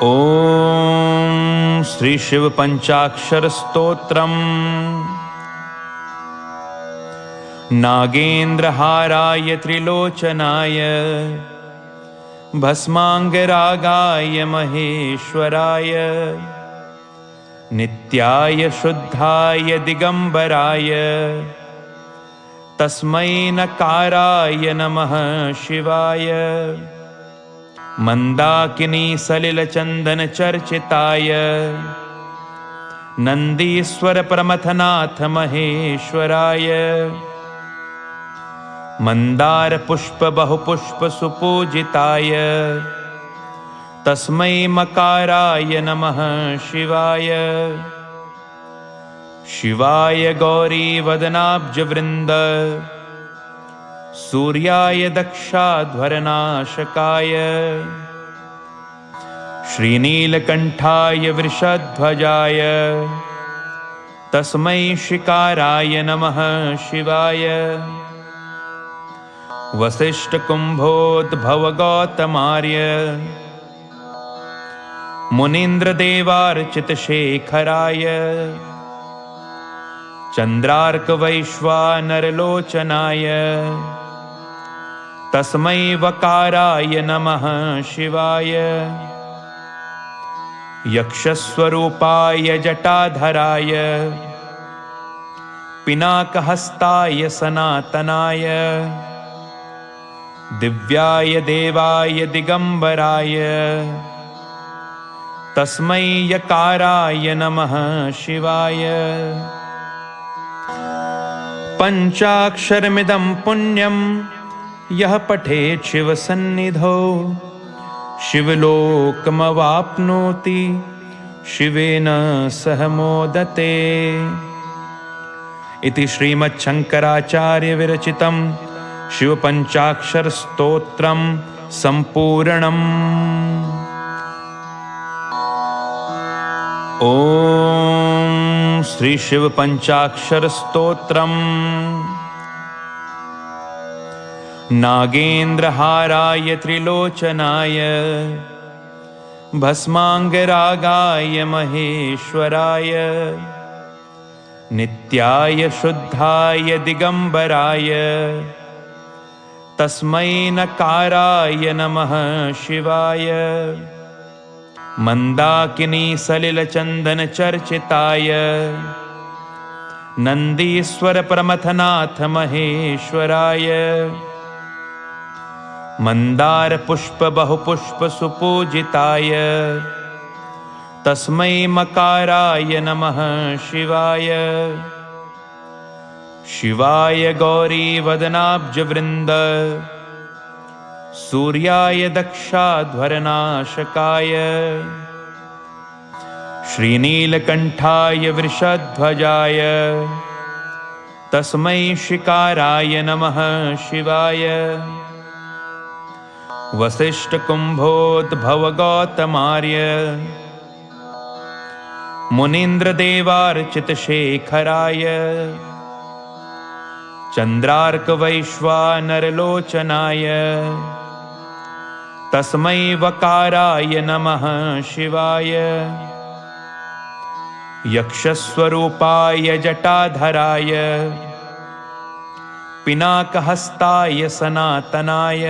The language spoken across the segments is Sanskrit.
ओम श्री शिव पंचाक्षर स्तोत्रम। नागेन्द्रहाराय त्रिलोचनाय भस्मांगरागाय महेश्वराय नित्याय शुद्धाय दिगंबराय तस्मै नकाराय नमः शिवाय। मंदाकिनी सलिल चंदन चर्चिताय नंदीश्वर प्रमथनाथ महेश्वराय मंदार पुष्प बहुपुष्प सुपूजिताय तस्मै मकाराय नमः शिवाय। शिवाय गौरी वदनाब्ज वृंद सूर्याय दक्षाध्वरनाशकाय श्रीनीलकंठाय वृषध्वजाय तस्मै शिकाराय नमः शिवाय। वसिष्ठकुंभोद्भव गौतमार्य मुनीन्द्रदेवार्चित शेखराय चंद्रार्क वैश्वानरलोचनाय तस्मै वकाराय नमः शिवाय। यक्षस्वरूपाय जटाधराय पिनाकहस्ताय सनातनाय दिव्याय देवाय दिगंबराय तस्मै यकाराय नमः शिवाय। पंचाक्षरमिदं पुण्यं यः पठेत् शिवसन्निधौ शिवलोकमवाप्नोति शिवेन सह मोदते। इति श्रीमच्छंकराचार्य विरचितं शिवपंचाक्षर स्तोत्रं संपूर्णम्। ओम श्री शिव पंचाक्षर स्तोत्रम्। नागेन्द्रहाराय त्रिलोचनाय भस्मांगरागाय महेश्वराय नित्याय शुद्धाय दिगंबराय तस्मै नकाराय नमः शिवाय। मंदाकिनी सलिल चंदन चर्चिताय नंदीश्वर प्रमथनाथ महेश्वराय मंदार पुष्प बहुपुष्प सुपूजिताय तस्मै मकाराय नमः शिवाय। शिवाय गौरी वदनाब्ज वृंद सूर्याय दक्षाध्वरनाशकाय श्रीनीलकंठाय वृषध्वजाय तस्मै शिकाराय नमः शिवाय। वसिष्ठकुंभोद्भव गौतमार्य मुनीन्द्रदेवार्चित शेखराय चंद्रार्क वैश्वानरलोचनाय तस्मै वकाराय नमः शिवाय। यक्षस्वरूपाय जटाधराय पिनाकहस्ताय सनातनाय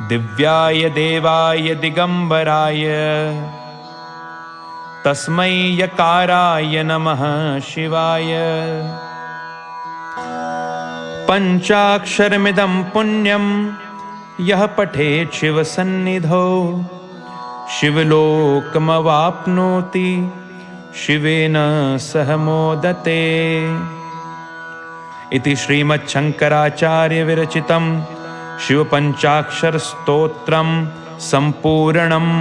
दिव्याय देवाय दिगंबराय तस्मै यकाराय नमः शिवाय। पंचाक्षरमिदं पुण्यं यः पठेत् शिवसन्निधौ शिवलोकमवाप्नोति शिवेन सह मोदते। इति श्रीमच्छंकराचार्य विरचितं शिवपंचाक्षर स्तोत्रं संपूर्णम्।